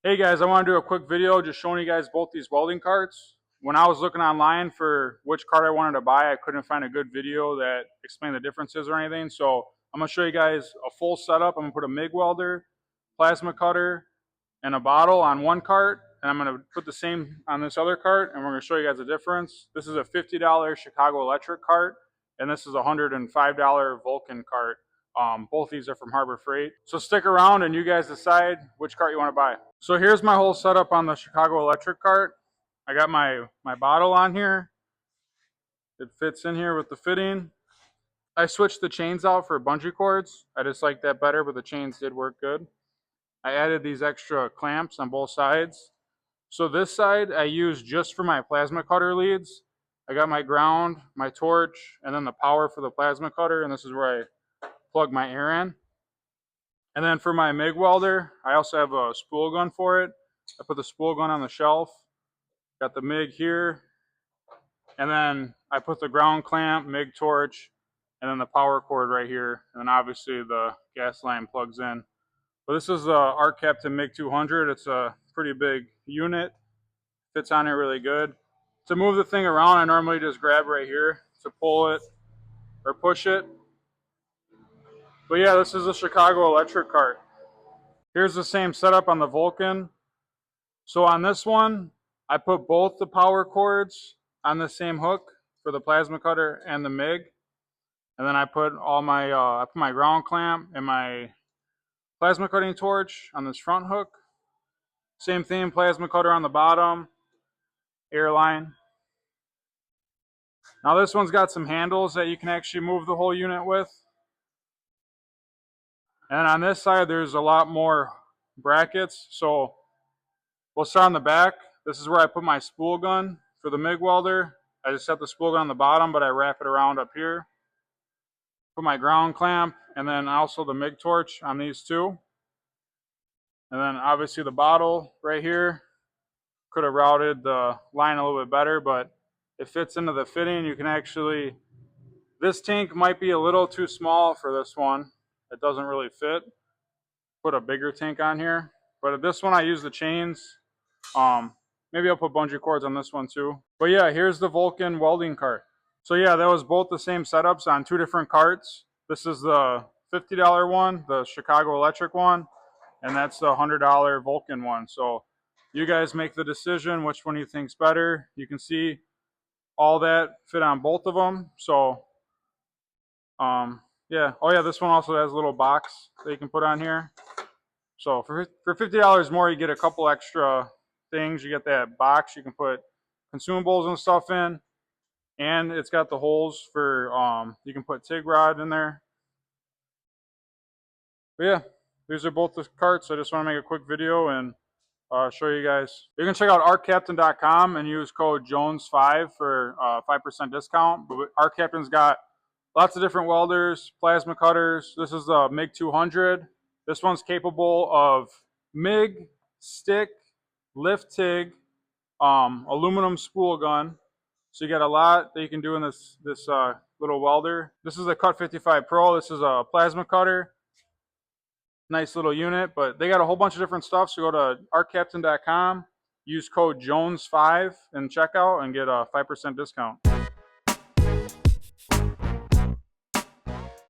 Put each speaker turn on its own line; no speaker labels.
Hey guys, I want to do a quick video just showing you guys both these welding carts. When I was looking online for which cart I wanted to buy, I couldn't find a good video that explained the differences or anything. So I'm going to show you guys a full setup. I'm going to put a MIG welder, plasma cutter, and a bottle on one cart. And I'm going to put the same on this other cart, and we're going to show you guys the difference. This is a $50 Chicago Electric cart, and this is a $105 Vulcan cart. Both these are from Harbor Freight. So stick around and you guys decide which cart you want to buy. So here's my whole setup on the Chicago Electric cart. I got my bottle on here. It fits in here with the fitting. I switched the chains out for bungee cords. I just like that better, but the chains did work good. I added these extra clamps on both sides. So this side I use just for my plasma cutter leads. I got my ground, my torch, and then the power for the plasma cutter, and this is where I plug my air in. And then for my MIG welder, I also have a spool gun for it. I put the spool gun on the shelf, got the MIG here, and then I put the ground clamp, MIG torch, and then the power cord right here, and then obviously the gas line plugs in. But this is the Arccaptain Mig 200. It's a pretty big unit, fits on here really good. To move the thing around, I normally just grab right here to pull it or push it. But yeah, this is a Chicago Electric cart. Here's the same setup on the Vulcan. So on this one, I put both the power cords on the same hook for the plasma cutter and the MIG. And then I put all my I put my ground clamp and my plasma cutting torch on this front hook. Same thing, plasma cutter on the bottom, air line. Now this one's got some handles that you can actually move the whole unit with. And on this side, there's a lot more brackets. So we'll start on the back. This is where I put my spool gun for the MIG welder. I just set the spool gun on the bottom, but I wrap it around up here. Put my ground clamp, and then also the MIG torch on these two. And then obviously the bottle right here. Could have routed the line a little bit better, but it fits into the fitting. You can actually, this tank might be a little too small for this one. It doesn't really fit. Put a bigger tank on here. But this one I use the chains. Maybe I'll put bungee cords on this one too. But yeah, here's the Vulcan welding cart. So yeah, that was both the same setups on two different carts. This is the $50 one, the Chicago Electric one, and that's the $100 Vulcan one. So you guys make the decision which one you think's better. You can see all that fit on both of them. So yeah. Oh yeah, this one also has a little box that you can put on here. So for $50 more, you get a couple extra things. You get that box you can put consumables and stuff in, and it's got the holes for you can put TIG rod in there. But yeah, these are both the carts. I just want to make a quick video and show you guys. You can check out Arccaptain.com and use code Jonez5 for 5% discount. But Arccaptain's got lots of different welders, plasma cutters. This is the MIG 200. This one's capable of MIG, stick, lift TIG, aluminum spool gun. So you got a lot that you can do in this little welder. This is a Cut 55 Pro. This is a plasma cutter. Nice little unit, but they got a whole bunch of different stuff. So go to Arccaptain.com, use code Jonez5 in checkout, and get a 5% discount.